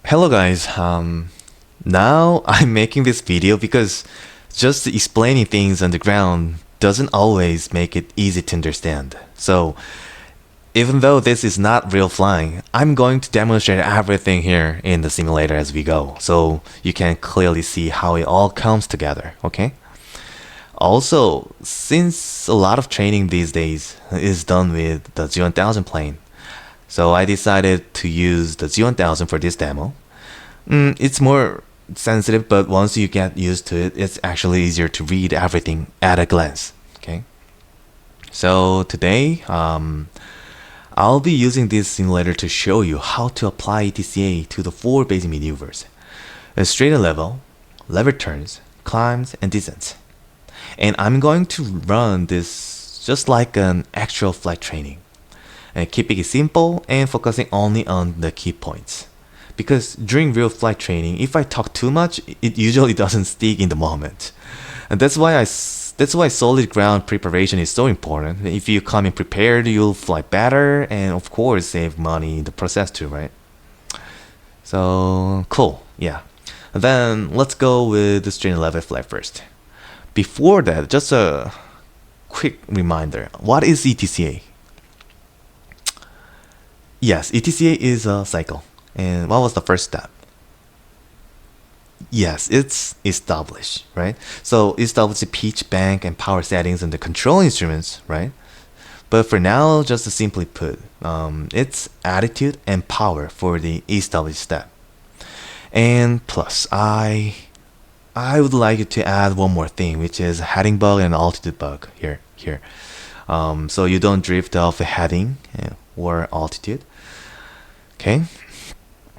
Hello guys, now I'm making this video because just explaining things on the ground doesn't always make it easy to understand. So even though this is not real flying, I'm going to demonstrate everything here in the simulator as we go, so you can clearly see how it all comes together, okay? Also, since a lot of training these days is done with the G1000 plane, so I decided to use the G1000 for this demo. It's more sensitive, but once you get used to it, it's actually easier to read everything at a glance. Okay. So today, I'll be using this simulator to show you how to apply ETCA to the four basic maneuvers: a straight and level, lever turns, climbs, and descents. And I'm going to run this just like an actual flight training, and keeping it simple and focusing only on the key points. Because during real flight training, if I talk too much, it usually doesn't stick in the moment. And that's why solid ground preparation is so important. If you come in prepared, you'll fly better and of course save money in the process too, right? So cool, yeah. Then let's go with the straight and level flight first. Before that, just a quick reminder. What is ETCA? Yes, ETCA is a cycle. And what was the first step? Yes, it's establish, right? So establish the pitch, bank, and power settings and the control instruments, right? But for now, just to simply put, it's attitude and power for the establish step. And plus, I would like you to add one more thing, which is heading bug and altitude bug here. So you don't drift off a heading or altitude. Okay.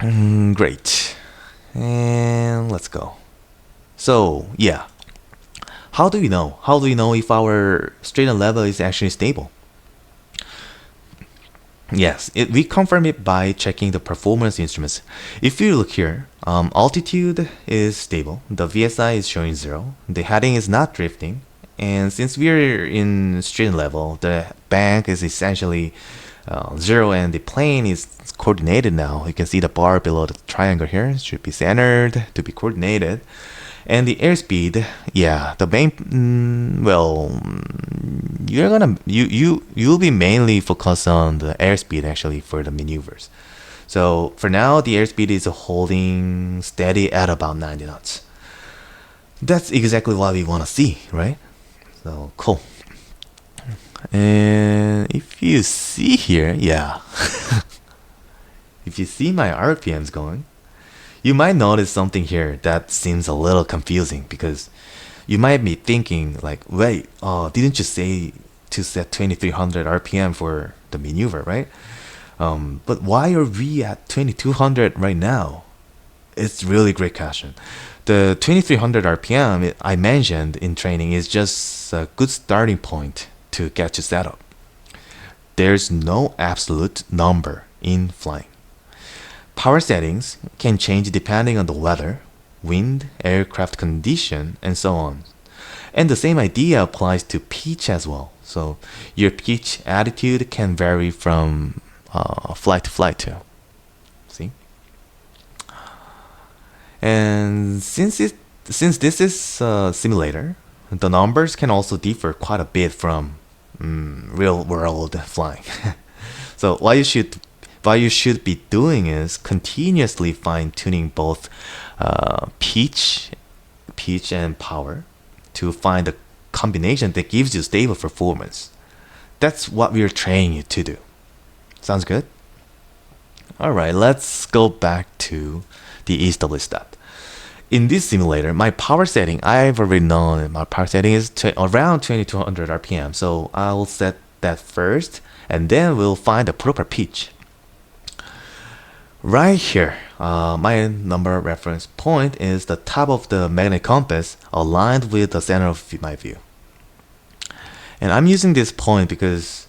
Great. And let's go. So yeah, how do we know? How do we know if our straight and level is actually stable? Yes, we confirm it by checking the performance instruments. If you look here, altitude is stable, the VSI is showing 0, the heading is not drifting, and since we're in straight and level, the bank is essentially 0 and the plane is coordinated now. You can see the bar below the triangle here. It should be centered to be coordinated. And the airspeed, yeah, the main, you'll be mainly focused on the airspeed actually for the maneuvers. So for now, the airspeed is holding steady at about 90 knots. That's exactly what we want to see, right? So cool. And if you see here, yeah, if you see my RPMs going, you might notice something here that seems a little confusing, because you might be thinking like, wait, didn't you say to set 2300 RPM for the maneuver, right? But why are we at 2200 right now? It's really great question. The 2300 RPM I mentioned in training is just a good starting point to get you set up. There's no absolute number in flying. Power settings can change depending on the weather, wind, aircraft condition, and so on. And the same idea applies to pitch as well. So your pitch attitude can vary from flight to flight too. See? And since this is a simulator, the numbers can also differ quite a bit from real world flying. So what you should be doing is continuously fine-tuning both pitch and power to find a combination that gives you stable performance. That's what we're training you to do. Sounds good? Alright, let's go back to the EW step. In this simulator, my power setting, I've already known my power setting is around 2200 RPM, so I'll set that first, and then we'll find the proper pitch. Right here, my number reference point is the top of the magnetic compass aligned with the center of my view. And I'm using this point because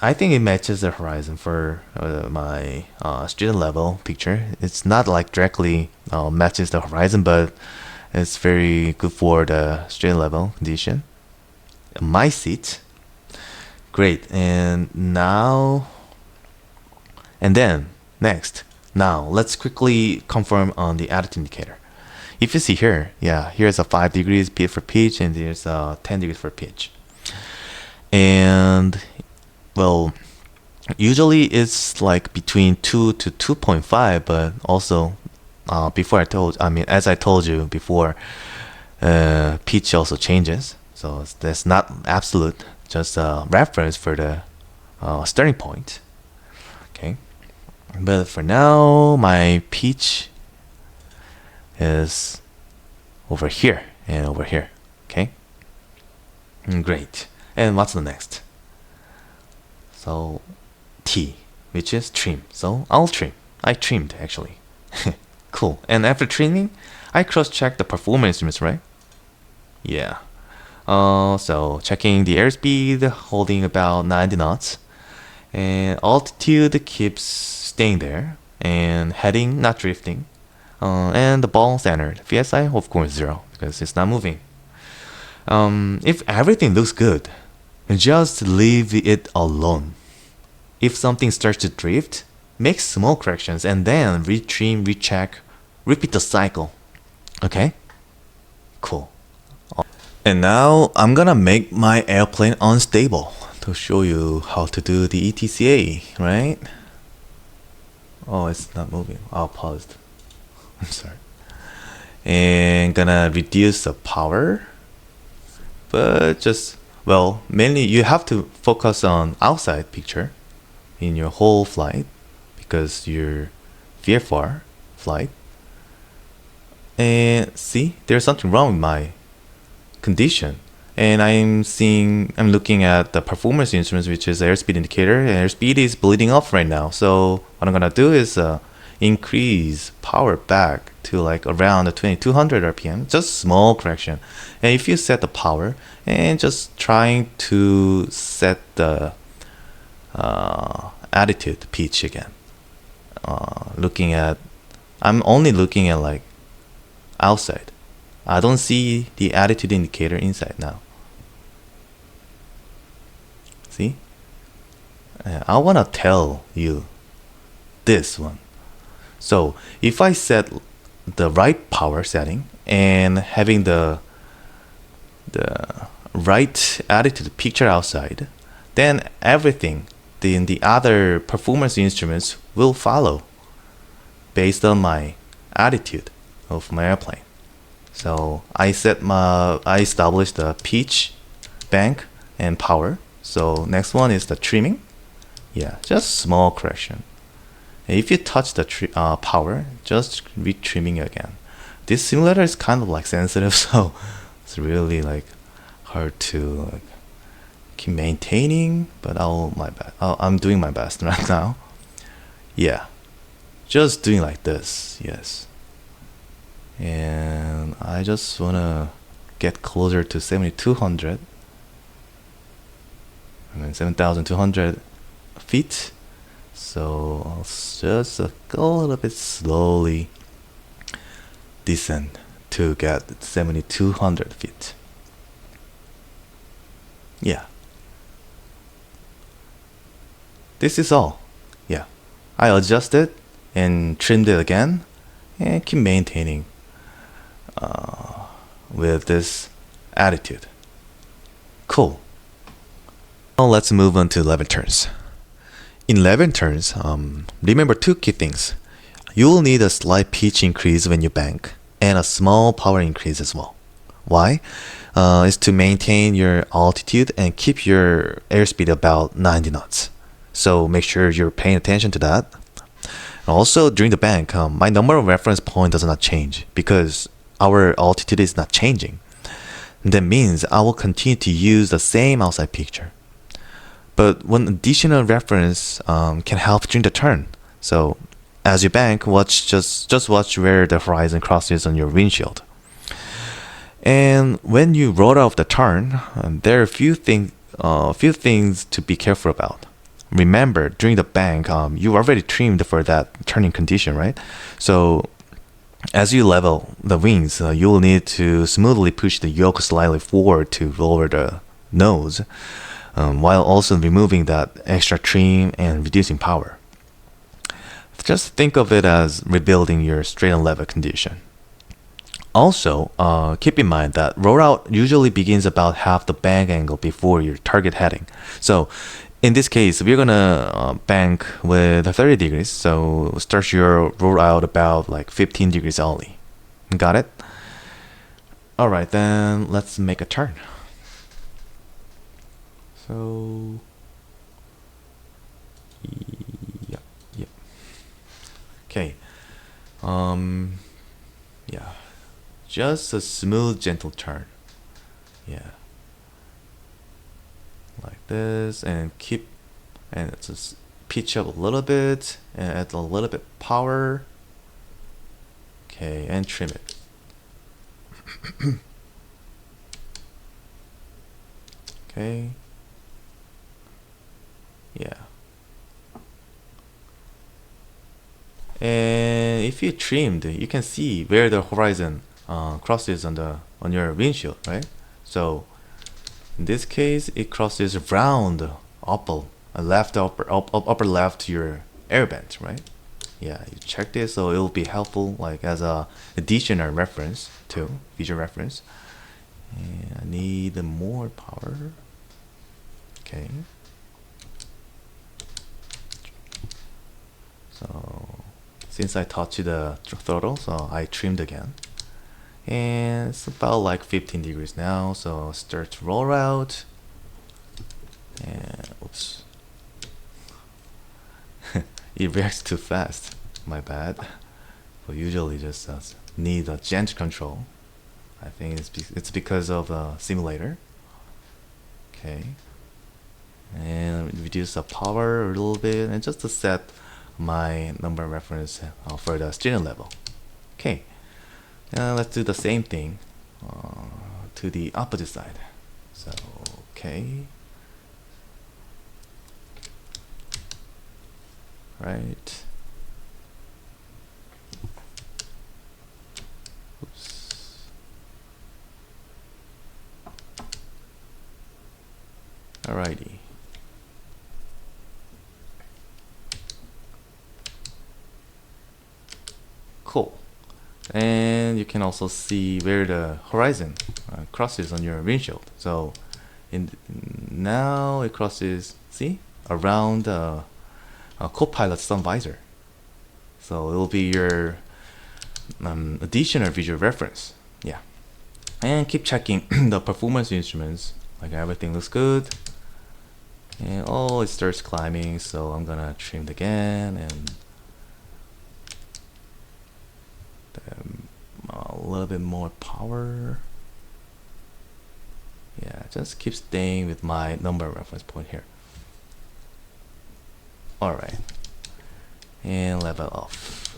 I think it matches the horizon for my student level picture. It's not like directly matches the horizon, but it's very good for the student level condition. My seat, great. And then next, Now, let's quickly confirm on the attitude indicator. If you see here, yeah, here's a 5 degrees for pitch, and there's a 10 degrees for pitch. And, well, usually it's like between 2 to 2.5, but also as I told you before, pitch also changes. So that's not absolute, just a reference for the starting point. Okay. But for now, my pitch is over here and over here. Okay. Great. And what's the next? So T, which is trim. So I'll trim. I trimmed actually. Cool. And after trimming, I cross-check the performance instruments, right? Yeah. So checking the airspeed, holding about 90 knots, and altitude keeps staying there, and heading not drifting, and the ball centered. VSI, of course, 0 because it's not moving. If everything looks good, just leave it alone. If something starts to drift, make small corrections and then retrim, recheck, repeat the cycle. Okay? Cool. And now I'm gonna make my airplane unstable to show you how to do the ETCA, right? Oh, it's not moving. Oh, paused. I'm sorry. And gonna reduce the power, but mainly you have to focus on outside picture in your whole flight because you're VFR flight. And see, there's something wrong with my condition. And I'm looking at the performance instruments, which is airspeed indicator. Airspeed is bleeding off right now. So what I'm gonna do is increase power back to like around the 2200 RPM, just small correction. And if you set the power and just trying to set the attitude pitch again, I'm only looking at like outside. I don't see the attitude indicator inside now. See? I want to tell you this one. So if I set the right power setting and having the right attitude picture outside, then everything in the other performance instruments will follow based on my attitude of my airplane. So I established the pitch, bank, and power. So next one is the trimming. Yeah, just small correction. And if you touch the power, just re-trimming again. This simulator is kind of like sensitive, so it's really like hard to like keep maintaining. But I'm doing my best right now. Yeah, just doing like this. Yes. And I just wanna get closer to 7200. I mean 7200 feet. So I'll just go a little bit slowly descend to get 7200 feet. Yeah. This is all. Yeah. I adjusted and trimmed it again and keep maintaining with this attitude. Cool. Now let's move on to 11 turns. In 11 turns, remember two key things. You will need a slight pitch increase when you bank and a small power increase as well. Why? Is to maintain your altitude and keep your airspeed about 90 knots. So make sure you're paying attention to that. Also, during the bank, my number of reference point does not change because our altitude is not changing. That means I will continue to use the same outside picture. But one additional reference can help during the turn. So as you bank, just watch where the horizon crosses on your windshield. And when you roll out the turn, there are a few things to be careful about. Remember, during the bank, you already trimmed for that turning condition, right? So as you level the wings, you will need to smoothly push the yoke slightly forward to lower the nose, while also removing that extra trim and reducing power. Just think of it as rebuilding your straight and level condition. Also, keep in mind that rollout usually begins about half the bank angle before your target heading. So in this case, we're gonna bank with 30 degrees. So start your rollout about like 15 degrees only. Got it? All right, then let's make a turn. So, yep. Okay. Yeah. Just a smooth, gentle turn. Yeah. Like this, and keep, and just pitch up a little bit, and add a little bit power. Okay, and trim it. Okay. Yeah. And if you trimmed, you can see where the horizon crosses on your windshield, right? So in this case, it crosses around upper left your air vent, right? Yeah, you check this, so it will be helpful, like as a additional reference to visual reference. And I need more power. Okay. So since I touched the throttle, so I trimmed again. And it's about like 15 degrees now, so start to roll out. And oops. It reacts too fast. My bad. So usually just need a gentle control. I think it's because of the simulator. Okay. And reduce the power a little bit, and just to set my number reference for the steering level. Okay. Let's do the same thing to the opposite side. So, okay. Right. Oops. Alrighty. Cool. And you can also see where the horizon crosses on your windshield. So now it crosses, see, around co-pilot sun visor. So it will be your additional visual reference. Yeah. And keep checking the performance instruments, like everything looks good. And oh, it starts climbing, so I'm gonna trim it again, and a little bit more power. Yeah, just keep staying with my number reference point here. Alright, and level off,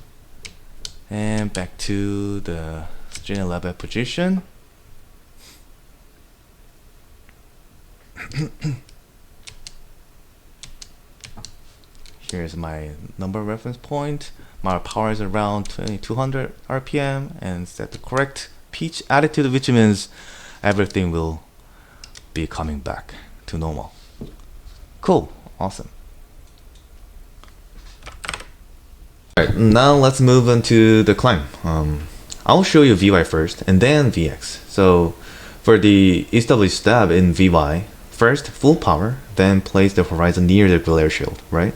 and back to the steering level position. Here's my number reference point. My power is around 2200 RPM, and set the correct pitch attitude, which means everything will be coming back to normal. Cool, awesome. Alright, now let's move on to the climb. I'll show you VY first and then VX. So for the EW step in VY, first full power, then place the horizon near the glare shield, right?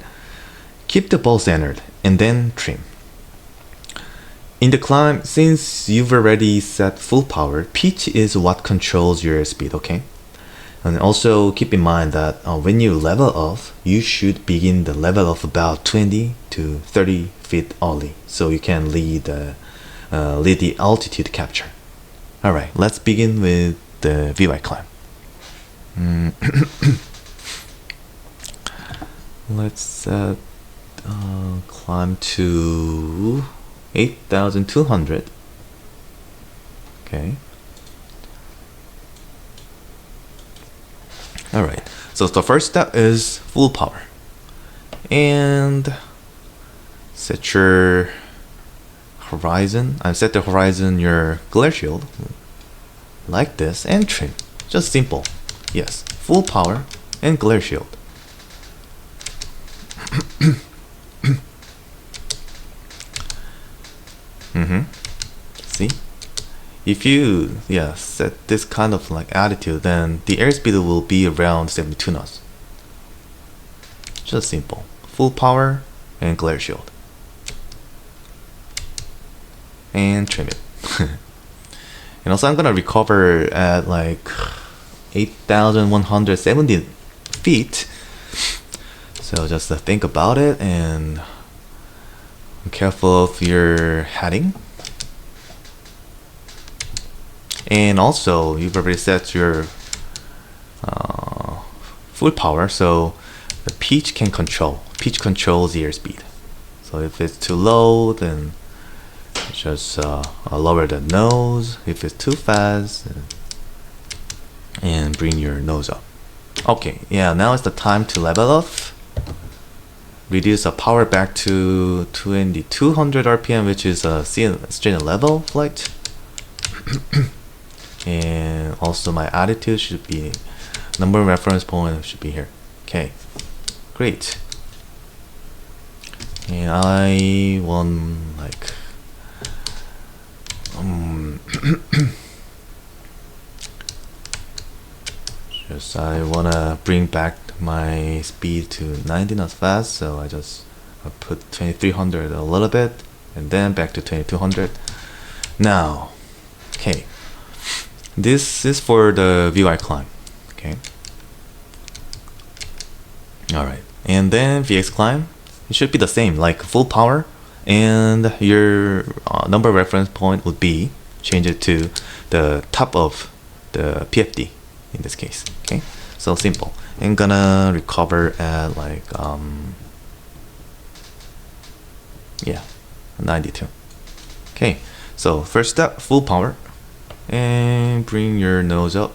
Keep the ball centered and then trim. In the climb, since you've already set full power, pitch is what controls your speed, okay? And also keep in mind that when you level off, you should begin the level off about 20 to 30 feet early, so you can lead the altitude capture. Alright, let's begin with the VY climb. Let's climb to 8,200. Okay. Alright, so the first step is full power. And set your horizon, set the horizon your glare shield like this, and trim. Just simple. Yes, full power and glare shield. if you set this kind of like attitude, then the airspeed will be around 72 knots. Just simple. Full power and glare shield. And trim it. And also I'm gonna recover at like 8,170 feet. So just think about it and be careful of your heading. And also you've already set your full power, so the pitch controls the airspeed. So if it's too low, then just lower the nose. If it's too fast, and bring your nose up. Okay, now it's the time to level up. Reduce the power back to 2200 RPM, which is a straight level flight. And also my attitude should be, number reference point should be here. Okay, great. And I want like just I wanna bring back my speed to 90 knots fast, so I just put 2300 a little bit and then back to 2200. Now, okay, this is for the VY climb. Okay, alright, and then VX climb, it should be the same, like full power, and your number reference point would be, change it to the top of the PFD in this case. Okay, so simple. I'm gonna recover at like 92. Okay, so first step, full power, and bring your nose up.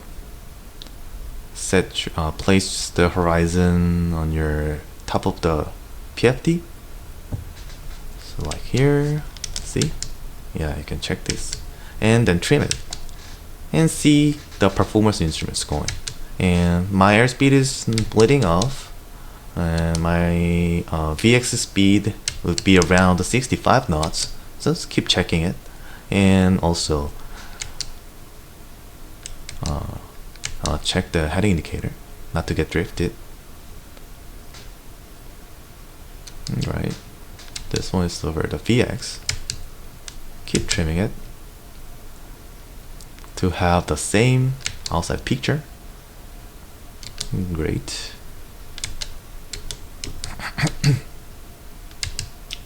Set place the horizon on your top of the PFD. So like here, see? Yeah, you can check this. And then trim it. And see the performance instruments going. And my airspeed is bleeding off. And my VX speed would be around 65 knots. So just keep checking it. And also check the heading indicator, not to get drifted. Right. This one is over the VX. Keep trimming it to have the same outside picture. Great.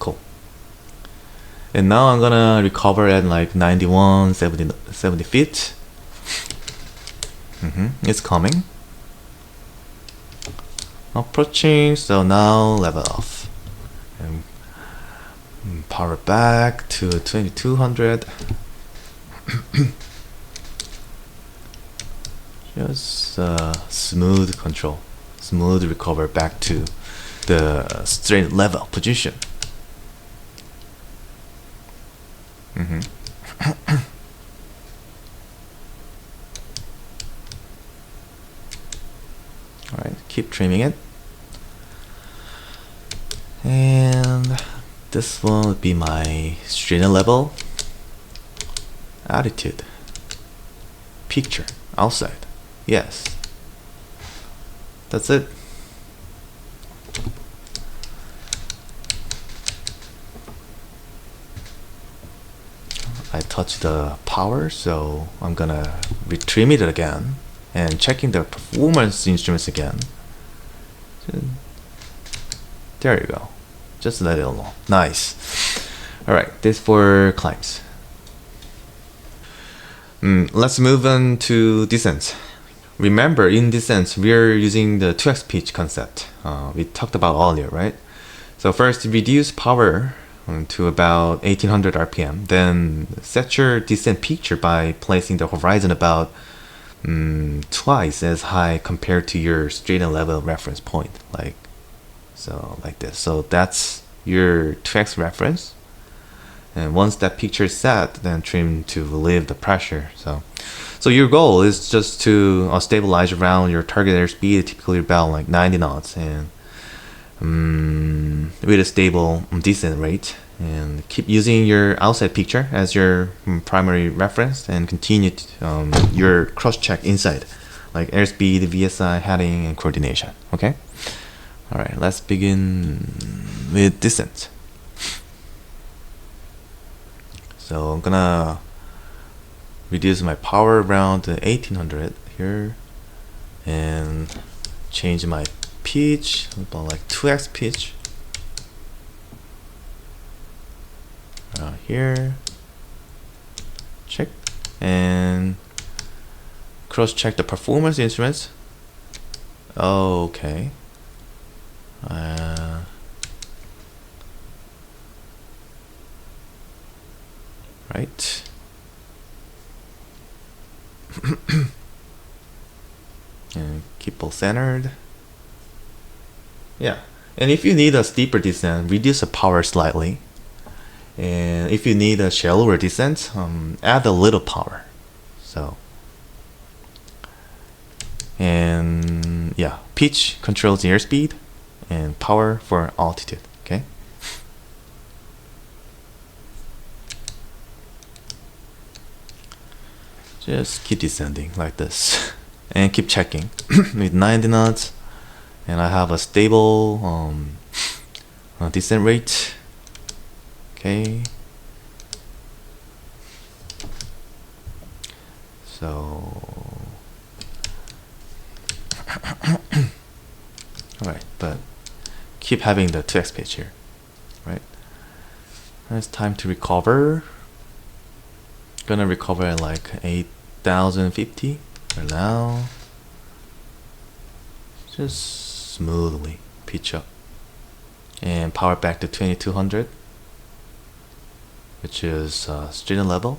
Cool. And now I'm gonna recover at like 91, 70 feet. It's coming. Approaching, so now level off. And power back to 2200. Just smooth control, smooth recover back to the straight level position. Alright, keep trimming it. And this one would be my straight level attitude. Picture outside. Yes. That's it. I touched the power, so I'm gonna retrim it again and checking the performance instruments again. There you go. Just let it alone. Nice. Alright, this for climbs. Let's move on to descent. Remember, in descent, we're using the 2x pitch concept we talked about earlier, right? So first, reduce power to about 1800 RPM. Then set your descent picture by placing the horizon about twice as high compared to your straight and level reference point, like this. So that's your 2x reference. And once that picture is set, then trim to relieve the pressure. So your goal is just to stabilize around your target airspeed, typically about like 90 knots, and with a stable descent rate. and keep using your outside picture as your primary reference, and continue your cross-check inside, like airspeed, VSI, heading, and coordination. Okay. All right. Let's begin with descent. So I'm gonna reduce my power around to 1800 here, and change my pitch about like 2x pitch here. Check, and cross check the performance instruments. Okay. Right. And keep all centered. Yeah. And if you need a steeper descent, reduce the power slightly. And if you need a shallower descent, add a little power. So, and yeah, pitch controls the airspeed, and power for altitude. Okay. Just keep descending like this, and keep checking with 90 knots. And I have a stable descent rate. Okay. So, alright, but keep having the 2x pitch here. Right? And it's time to recover. Gonna recover at like 8050 for now. Just smoothly pitch up and power back to 2200, which is student level,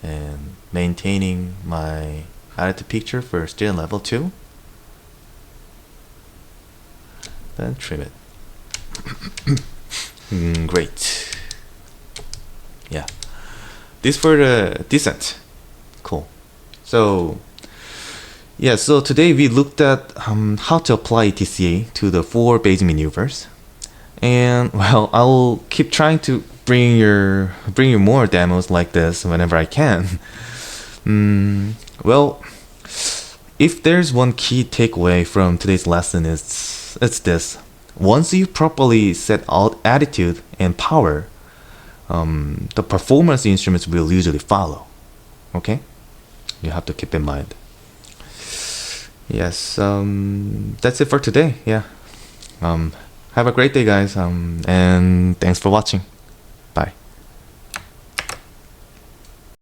and maintaining my attitude picture for student level 2. Then trim it. Great. Yeah. This for the descent. Cool. So yeah, so today we looked at how to apply ETCA to the 4 basic maneuvers, and well, I'll keep trying to bring you more demos like this whenever I can. Well, if there's one key takeaway from today's lesson, it's this: once you properly set out attitude and power, the performance instruments will usually follow. Okay, you have to keep in mind. Yes, that's it for today. Yeah. Have a great day, guys. And thanks for watching.